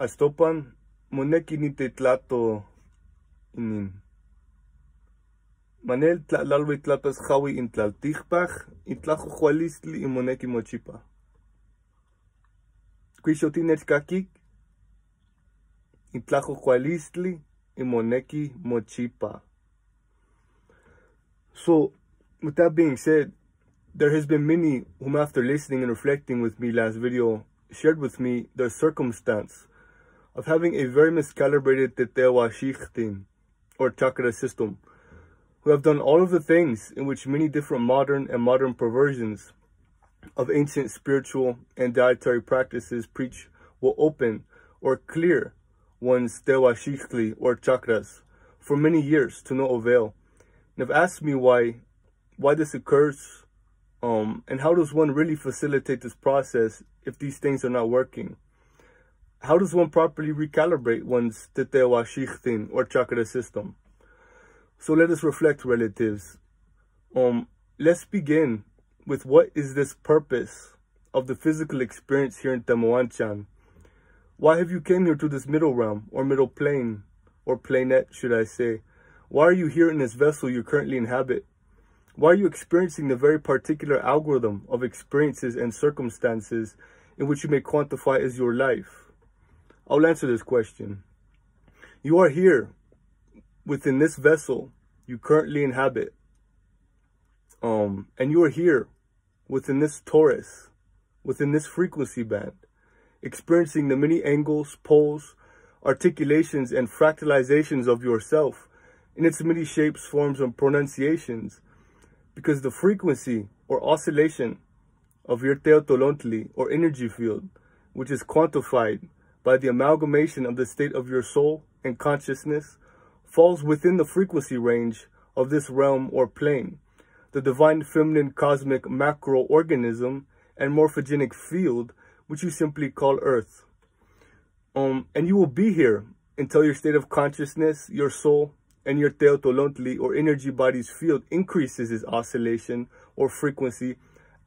Astopan, moneki ni tetlato inin. Manel tlalwi tlapas jawi in tlaltijpaj, in tlajojualistli in moneki mochipa. Quixotinech kakik, in tlajojualistli in moneki mochipa. So, with that being said, there has been many whom, after listening and reflecting with me last video, shared with me their circumstance of having a very miscalibrated Teypohs'weepeehl or chakra system, who have done all of the things in which many different modern perversions of ancient spiritual and dietary practices preach will open or clear one's Teypohs'weepeehl or chakras for many years to no avail. And have asked me why this occurs, and how does one really facilitate this process if these things are not working? How does one properly recalibrate one's Teypohs'weepeehl or chakra system? So let us reflect, relatives. Let's begin with what is this purpose of the physical experience here in Temoanchan. Why have you came here to this middle realm, or middle plane, or planet, should I say? Why are you here in this vessel you currently inhabit? Why are you experiencing the very particular algorithm of experiences and circumstances in which you may quantify as your life? I'll answer this question. You are here within this vessel you currently inhabit. And you are here within this torus, within this frequency band, experiencing the many angles, poles, articulations, and fractalizations of yourself in its many shapes, forms, and pronunciations, because the frequency or oscillation of your Teypohs'weepeehl or energy field, which is quantified by the amalgamation of the state of your soul and consciousness, falls within the frequency range of this realm or plane, the divine feminine cosmic macroorganism and morphogenic field, which you simply call Earth. And you will be here until your state of consciousness, your soul, and your Teypohs'weepeehl or energy body's field increases its oscillation or frequency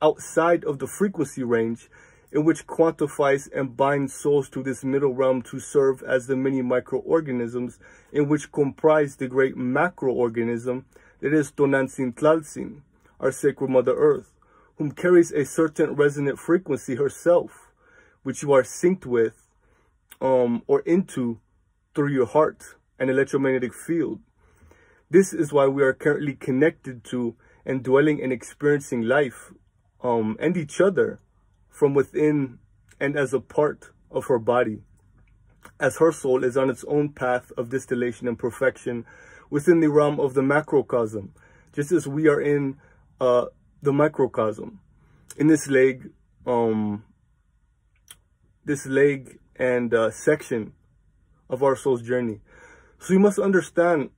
outside of the frequency range in which quantifies and binds souls to this middle realm to serve as the many microorganisms in which comprise the great macroorganism that is Tonantzin Tlaltzin, our sacred Mother Earth, whom carries a certain resonant frequency herself, which you are synced with or into through your heart and electromagnetic field. This is why we are currently connected to and dwelling and experiencing life and each other from within and as a part of her body, as her soul is on its own path of distillation and perfection within the realm of the macrocosm, just as we are in the microcosm, in this leg and section of our soul's journey. So you must understand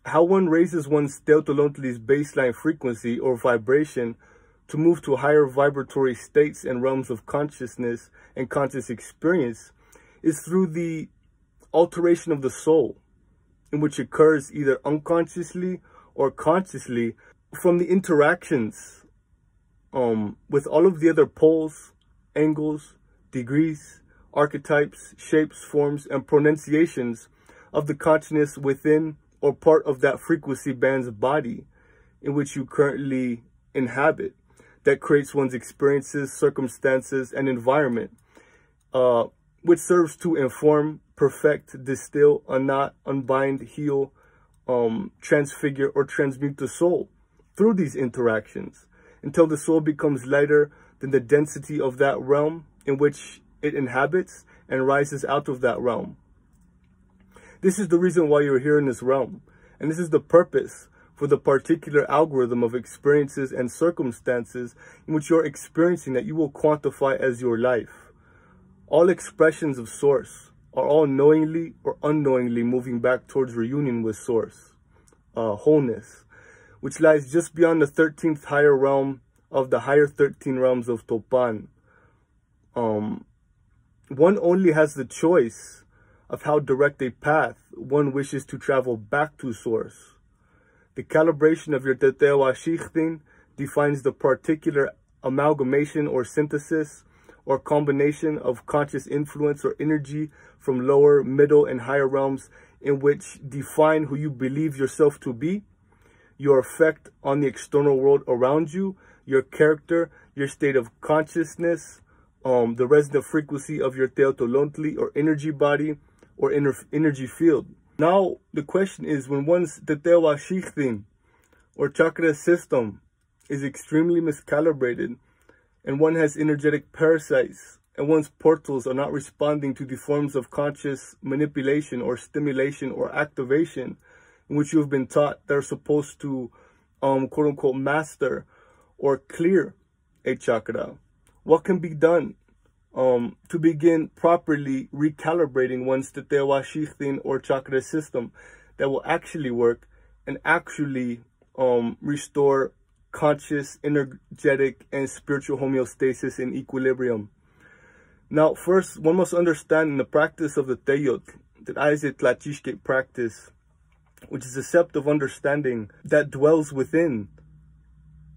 how one raises one's Teypohs'weepeehl's baseline frequency or vibration to move to higher vibratory states and realms of consciousness and conscious experience is through the alteration of the soul, in which occurs either unconsciously or consciously from the interactions with all of the other poles, angles, degrees, archetypes, shapes, forms, and pronunciations of the consciousness within or part of that frequency band's body in which you currently inhabit, that creates one's experiences, circumstances, and environment, which serves to inform, perfect, distill, unknot, unbind, heal, transfigure, or transmute the soul through these interactions until the soul becomes lighter than the density of that realm in which it inhabits and rises out of that realm. This is the reason why you're here in this realm, and this is the purpose for the particular algorithm of experiences and circumstances in which you're experiencing that you will quantify as your life. All expressions of Source are all knowingly or unknowingly moving back towards reunion with Source, wholeness, which lies just beyond the 13th higher realm of the higher 13 realms of Topan. One only has the choice of how direct a path one wishes to travel back to Source. The calibration of your Teypohs'weepeehl defines the particular amalgamation or synthesis or combination of conscious influence or energy from lower, middle, and higher realms in which define who you believe yourself to be, your effect on the external world around you, your character, your state of consciousness, the resonant frequency of your Teypohs'weepeehl or energy body or energy field. Now, the question is, when one's Teypohs'weepeehl or chakra system is extremely miscalibrated and one has energetic parasites and one's portals are not responding to the forms of conscious manipulation or stimulation or activation in which you have been taught they're supposed to, quote unquote, master or clear a chakra, what can be done to begin properly recalibrating one's Teypohs'weepeehl or chakra system that will actually work and actually restore conscious, energetic, and spiritual homeostasis and equilibrium? Now, first, one must understand in the practice of the Teyot, that is a Tlachishke practice, which is a sept of understanding that dwells within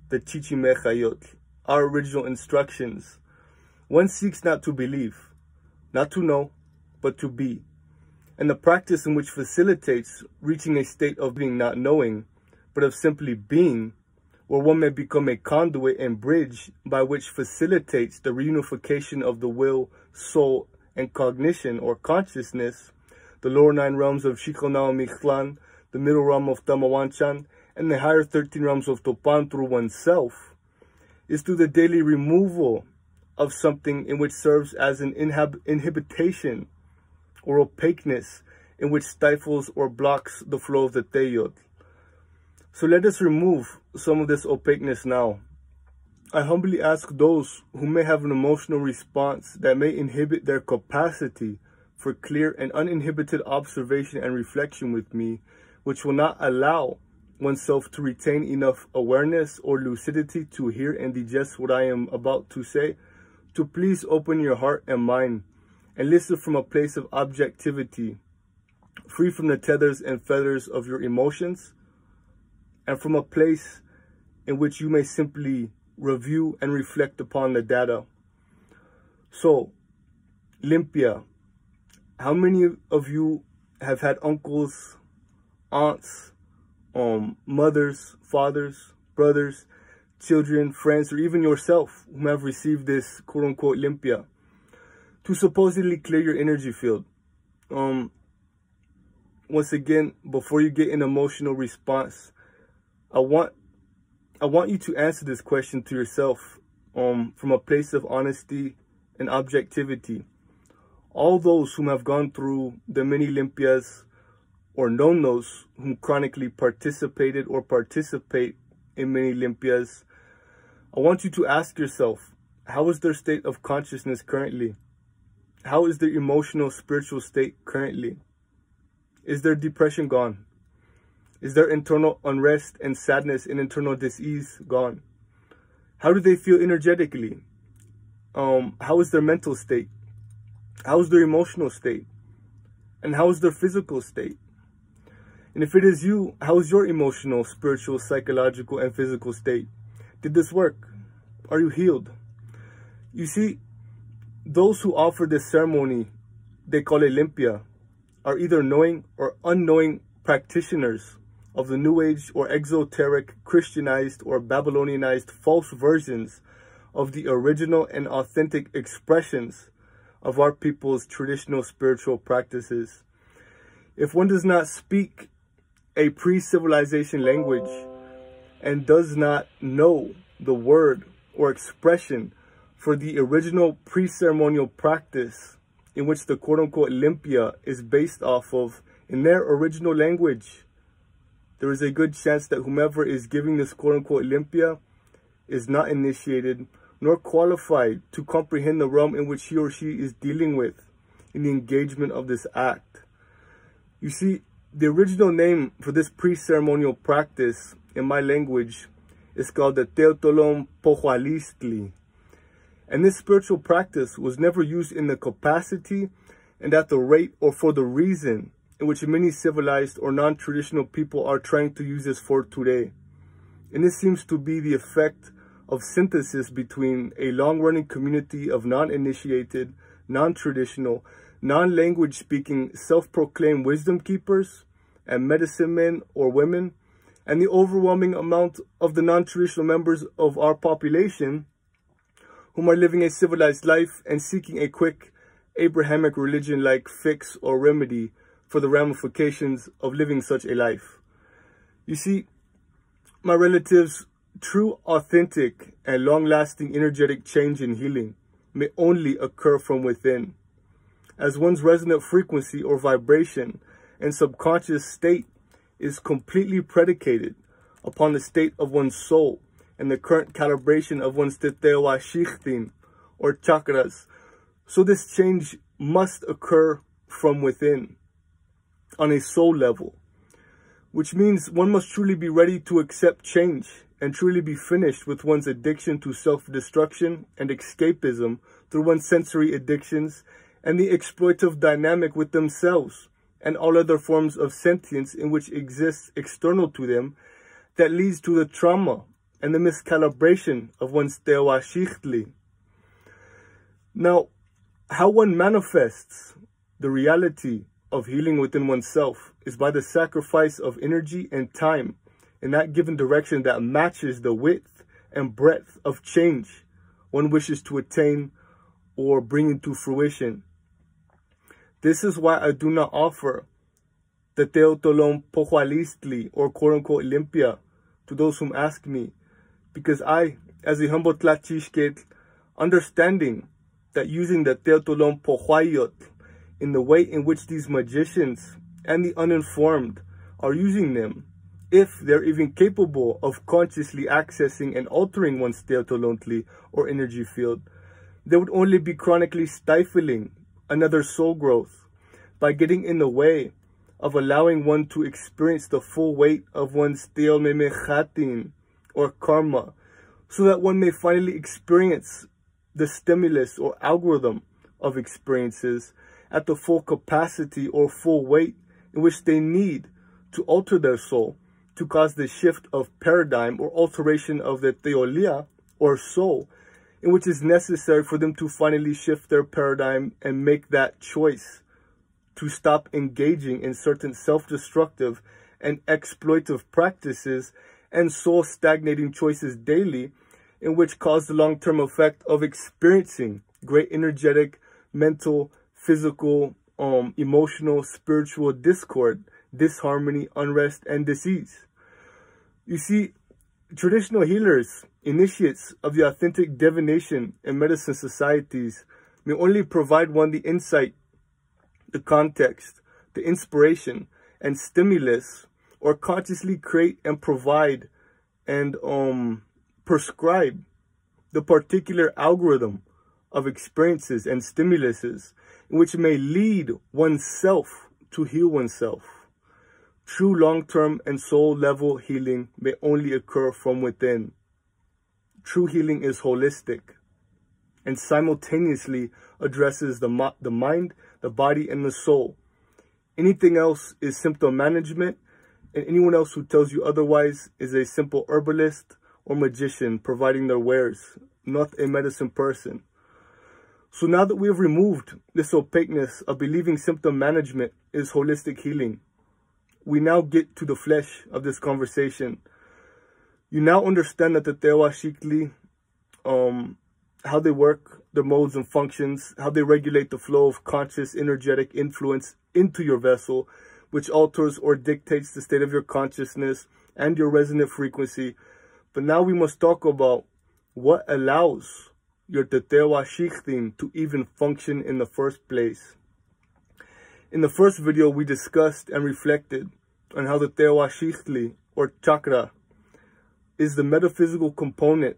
the Chichimechayot, our original instructions. One seeks not to believe, not to know, but to be. And the practice in which facilitates reaching a state of being not knowing, but of simply being, where one may become a conduit and bridge by which facilitates the reunification of the will, soul, and cognition or consciousness, the lower 9 realms of Shikona Michlan, the middle realm of Tamawanchan, and the higher 13 realms of Topan through oneself, is through the daily removal of something in which serves as an inhibition or opaqueness in which stifles or blocks the flow of the Teyot. So let us remove some of this opaqueness now. I humbly ask those who may have an emotional response that may inhibit their capacity for clear and uninhibited observation and reflection with me, which will not allow oneself to retain enough awareness or lucidity to hear and digest what I am about to say, to please open your heart and mind and listen from a place of objectivity, free from the tethers and feathers of your emotions, and from a place in which you may simply review and reflect upon the data. So, Limpia, how many of you have had uncles, aunts, mothers, fathers, brothers, children, friends, or even yourself who have received this quote-unquote Limpia to supposedly clear your energy field? Once again, before you get an emotional response, I want you to answer this question to yourself from a place of honesty and objectivity. All those whom have gone through the many Limpias, or known those whom chronically participated or participate in many Limpias, I want you to ask yourself, how is their state of consciousness currently? How is their emotional, spiritual state currently? Is their depression gone? Is their internal unrest and sadness and internal dis-ease gone? How do they feel energetically? How is their mental state? How is their emotional state? And how is their physical state? And if it is you, how is your emotional, spiritual, psychological, and physical state? Did this work? Are you healed? You see, those who offer this ceremony, they call it Limpia, are either knowing or unknowing practitioners of the New Age or exoteric, Christianized or Babylonianized false versions of the original and authentic expressions of our people's traditional spiritual practices. If one does not speak a pre-civilization language and does not know the word or expression for the original pre-ceremonial practice in which the quote-unquote Limpia is based off of in their original language, there is a good chance that whomever is giving this quote-unquote Limpia is not initiated nor qualified to comprehend the realm in which he or she is dealing with in the engagement of this act. You see, the original name for this pre-ceremonial practice in my language is called the Teypohs'weepeehl. And this spiritual practice was never used in the capacity and at the rate or for the reason in which many civilized or non-traditional people are trying to use this for today. And this seems to be the effect of synthesis between a long-running community of non-initiated, non-traditional, non-language speaking, self-proclaimed wisdom keepers and medicine men or women, and the overwhelming amount of the non-traditional members of our population whom are living a civilized life and seeking a quick Abrahamic religion-like fix or remedy for the ramifications of living such a life. You see, my relatives, true, authentic, and long-lasting energetic change and healing may only occur from within, as one's resonant frequency or vibration and subconscious state is completely predicated upon the state of one's soul and the current calibration of one's Teypohs'weepeehl or chakras. So this change must occur from within on a soul level, which means one must truly be ready to accept change and truly be finished with one's addiction to self-destruction and escapism through one's sensory addictions and the exploitative dynamic with themselves and all other forms of sentience in which exists external to them that leads to the trauma and the miscalibration of one's Teypohs'weepeehl. Now, how one manifests the reality of healing within oneself is by the sacrifice of energy and time in that given direction that matches the width and breadth of change one wishes to attain or bring into fruition. This is why I do not offer the Teypohs'weepeehl or quote-unquote Limpia to those whom ask me, because I, as a humble Teypohs'weepeehl, understanding that using the Teypohs'weepeehl in the way in which these magicians and the uninformed are using them, if they're even capable of consciously accessing and altering one's Teypohs'weepeehl or energy field, they would only be chronically stifling another soul growth by getting in the way of allowing one to experience the full weight of one's Teypohs'weepeehl or karma, so that one may finally experience the stimulus or algorithm of experiences at the full capacity or full weight in which they need to alter their soul to cause the shift of paradigm or alteration of the Teypohs'weepeehl or soul, in which is necessary for them to finally shift their paradigm and make that choice to stop engaging in certain self-destructive and exploitive practices and soul stagnating choices daily, in which cause the long-term effect of experiencing great energetic, mental, physical, emotional, spiritual discord, disharmony, unrest, and disease. You see, traditional healers, initiates of the authentic divination and medicine societies may only provide one the insight, the context, the inspiration, and stimulus, or consciously create and provide and prescribe the particular algorithm of experiences and stimuluses in which may lead oneself to heal oneself. True long-term and soul-level healing may only occur from within. True healing is holistic and simultaneously addresses the mind, the body, and the soul. Anything else is symptom management, and anyone else who tells you otherwise is a simple herbalist or magician providing their wares, not a medicine person. So now that we have removed this opaqueness of believing symptom management is holistic healing, we now get to the flesh of this conversation. You now understand that the Teypohs'weepeehl, how they work, their modes and functions, how they regulate the flow of conscious energetic influence into your vessel, which alters or dictates the state of your consciousness and your resonant frequency. But now we must talk about what allows your Teypohs'weepeehl to even function in the first place. In the first video, we discussed and reflected on how the Teypohs'weepeehl, or chakra, is the metaphysical component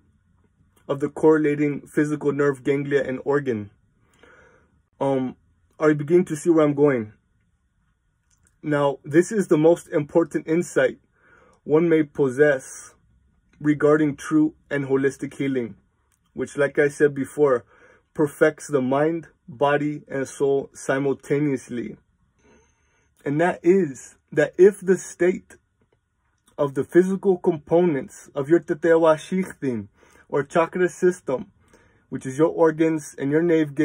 of the correlating physical nerve ganglia and organ. Are you beginning to see where I'm going? Now, this is the most important insight one may possess regarding true and holistic healing, which, like I said before, perfects the mind, body, and soul simultaneously. And that is that if the state of the physical components of your Teypohs'weepeehl or chakra system, which is your organs and your nerve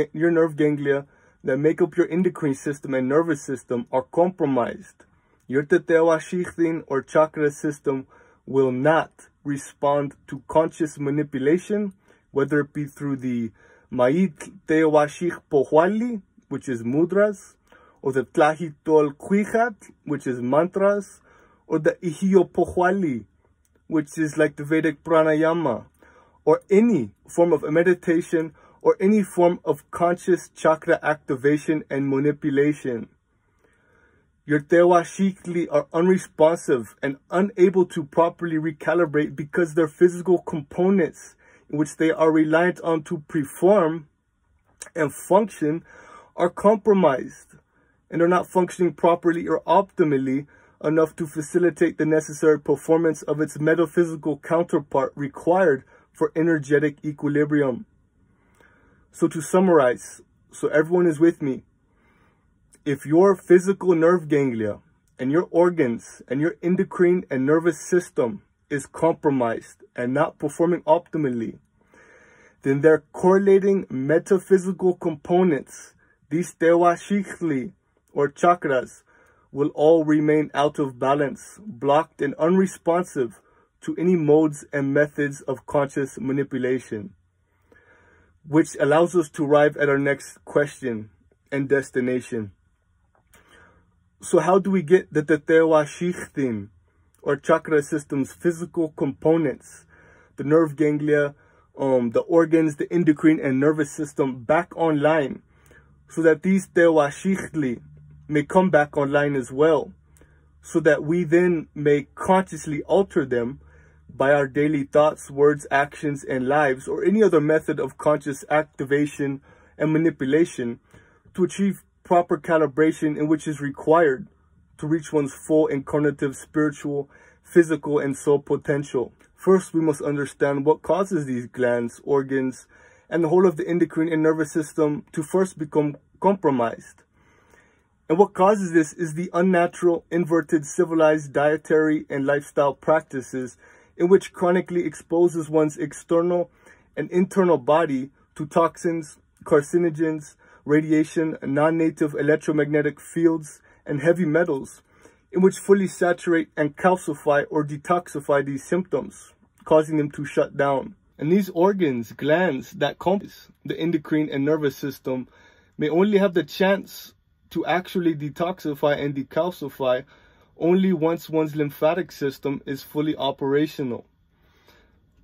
ganglia that make up your endocrine system and nervous system, are compromised, your Teypohs'weepeehl or chakra system will not respond to conscious manipulation, whether it be through the Teypohs'weepeehl, which is mudras, or the Teypohs'weepeehl, which is mantras, or the Teypohs'weepeehl, which is like the Vedic pranayama, or any form of meditation, or any form of conscious chakra activation and manipulation. Your Teypohs'weepeehl are unresponsive and unable to properly recalibrate because their physical components in which they are reliant on to perform and function are compromised and are not functioning properly or optimally enough to facilitate the necessary performance of its metaphysical counterpart required for energetic equilibrium. So to summarize, so everyone is with me, if your physical nerve ganglia and your organs and your endocrine and nervous system is compromised and not performing optimally, then their correlating metaphysical components, these Teypohs'weepeehl or chakras, will all remain out of balance, blocked and unresponsive to any modes and methods of conscious manipulation. Which allows us to arrive at our next question and destination. So how do we get the Teypohs'weepeehl or chakra system's physical components, the nerve ganglia, the organs, the endocrine and nervous system back online, so that these Teypohs'weepeehl may come back online as well, so that we then may consciously alter them by our daily thoughts, words, actions, and lives, or any other method of conscious activation and manipulation to achieve proper calibration in which is required to reach one's full incarnative spiritual, physical, and soul potential. First, we must understand what causes these glands, organs, and the whole of the endocrine and nervous system to first become compromised. And what causes this is the unnatural, inverted, civilized dietary and lifestyle practices in which chronically exposes one's external and internal body to toxins, carcinogens, radiation, non-native electromagnetic fields, and heavy metals, in which fully saturate and calcify or detoxify these symptoms, causing them to shut down. And these organs, glands that compose the endocrine and nervous system may only have the chance to actually detoxify and decalcify only once one's lymphatic system is fully operational.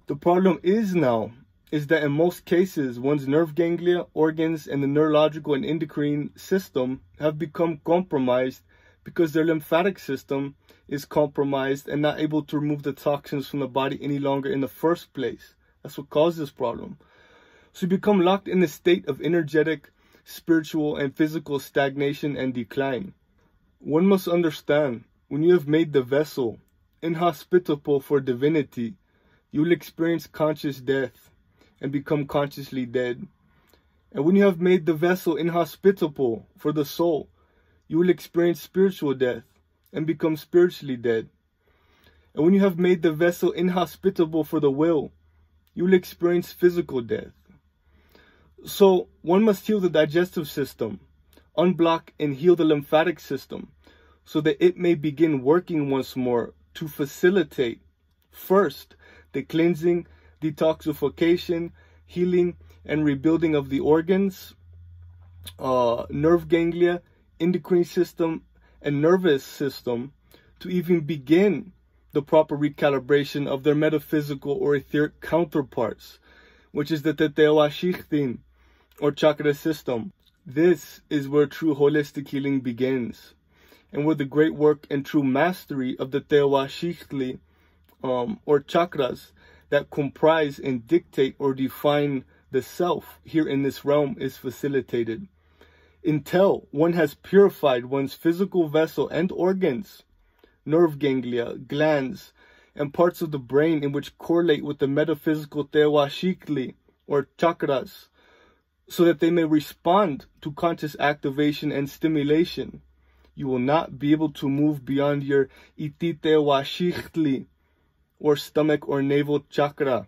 The problem is that in most cases, one's nerve ganglia, organs, and the neurological and endocrine system have become compromised because their lymphatic system is compromised and not able to remove the toxins from the body any longer in the first place. That's what causes this problem. So you become locked in a state of energetic, spiritual, and physical stagnation and decline. One must understand, when you have made the vessel inhospitable for divinity, you will experience conscious death and become consciously dead. And when you have made the vessel inhospitable for the soul, you will experience spiritual death and become spiritually dead. And when you have made the vessel inhospitable for the will, you will experience physical death. So one must heal the digestive system, unblock and heal the lymphatic system, so that it may begin working once more to facilitate, first, the cleansing, detoxification, healing, and rebuilding of the organs, nerve ganglia, endocrine system, and nervous system, to even begin the proper recalibration of their metaphysical or etheric counterparts, which is the Teypohs'weepeehl or chakra system. This is where true holistic healing begins, and where the great work and true mastery of the Teypohs'weepehl or chakras that comprise and dictate or define the self here in this realm is facilitated. Until one has purified one's physical vessel and organs, nerve ganglia, glands, and parts of the brain in which correlate with the metaphysical Teypohs'weepehl or chakras, so that they may respond to conscious activation and stimulation, you will not be able to move beyond your Teypohs'weepehl or stomach or navel chakra,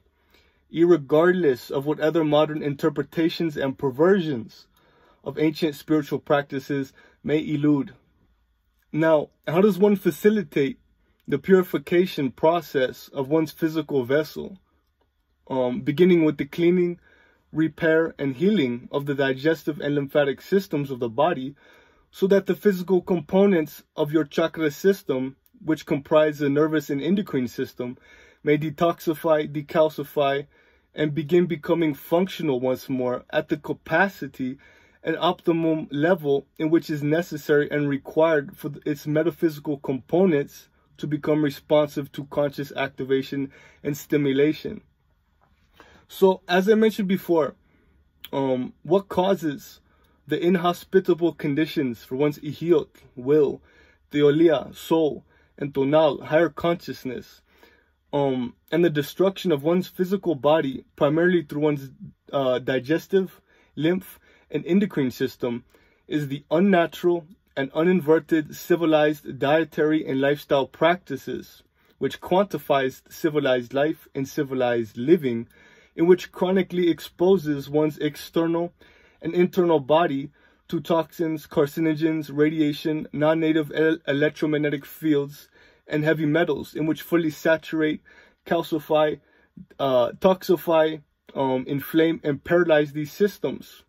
irregardless of what other modern interpretations and perversions of ancient spiritual practices may elude. Now, how does one facilitate the purification process of one's physical vessel? Beginning with the cleaning, repair, and healing of the digestive and lymphatic systems of the body, so that the physical components of your chakra system, which comprise the nervous and endocrine system, may detoxify, decalcify, and begin becoming functional once more at the capacity and optimum level in which is necessary and required for its metaphysical components to become responsive to conscious activation and stimulation. So, as I mentioned before, what causes the inhospitable conditions for one's ihiot, will, teolia, soul, and tonal, higher consciousness, and the destruction of one's physical body, primarily through one's digestive, lymph, and endocrine system, is the unnatural and uninverted civilized dietary and lifestyle practices, which quantifies civilized life and civilized living, in which chronically exposes one's external and internal body to toxins, carcinogens, radiation, non-native electromagnetic fields, and heavy metals, in which fully saturate, calcify, toxify, inflame, and paralyze these systems.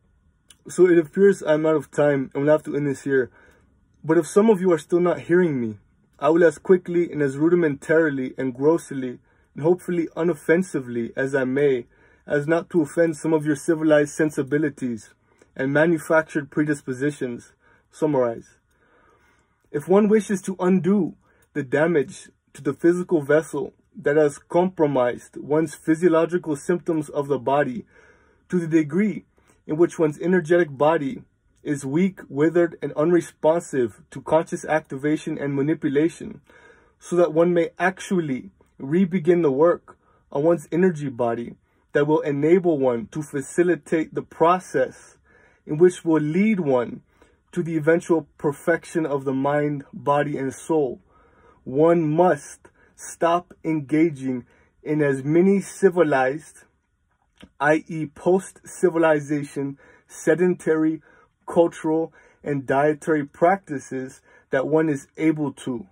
So it appears I'm out of time and we'll have to end this here. But if some of you are still not hearing me, I will as quickly and as rudimentarily and grossly and hopefully unoffensively as I may, as not to offend some of your civilized sensibilities and manufactured predispositions, summarize. If one wishes to undo the damage to the physical vessel that has compromised one's physiological symptoms of the body to the degree in which one's energetic body is weak, withered, and unresponsive to conscious activation and manipulation, so that one may actually re-begin the work on one's energy body that will enable one to facilitate the process in which will lead one to the eventual perfection of the mind, body, and soul, one must stop engaging in as many civilized, i.e. post-civilization, sedentary, cultural, and dietary practices that one is able to.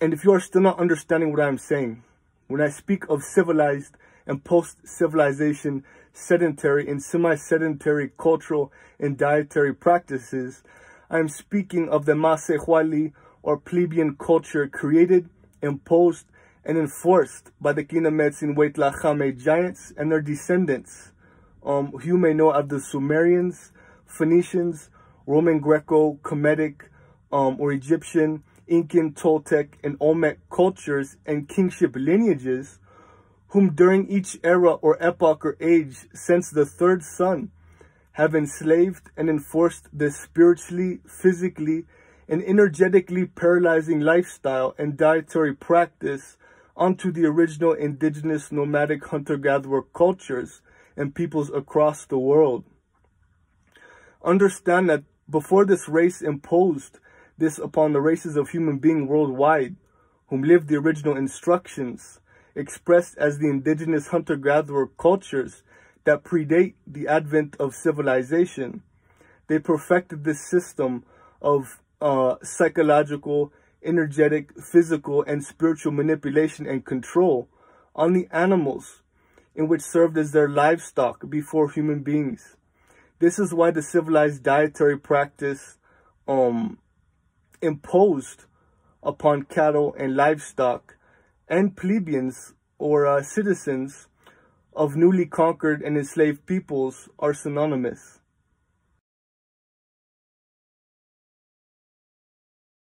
And if you are still not understanding what I'm saying, when I speak of civilized and post-civilization, sedentary and semi-sedentary cultural and dietary practices, I am speaking of the Masehuali or plebeian culture created, imposed, and enforced by the Kinametsin Weitlachame giants and their descendants, who you may know of the Sumerians, Phoenicians, Roman Greco, Kemetic, or Egyptian, Incan, Toltec, and Olmec cultures and kingship lineages, whom during each era or epoch or age since the third sun have enslaved and enforced this spiritually, physically, and energetically paralyzing lifestyle and dietary practice onto the original indigenous nomadic hunter-gatherer cultures and peoples across the world. Understand that before this race imposed this upon the races of human beings worldwide, whom lived the original instructions, expressed as the indigenous hunter-gatherer cultures that predate the advent of civilization, they perfected this system of psychological, energetic, physical, and spiritual manipulation and control on the animals in which served as their livestock before human beings. This is why the civilized dietary practice imposed upon cattle and livestock and plebeians or citizens of newly conquered and enslaved peoples are synonymous.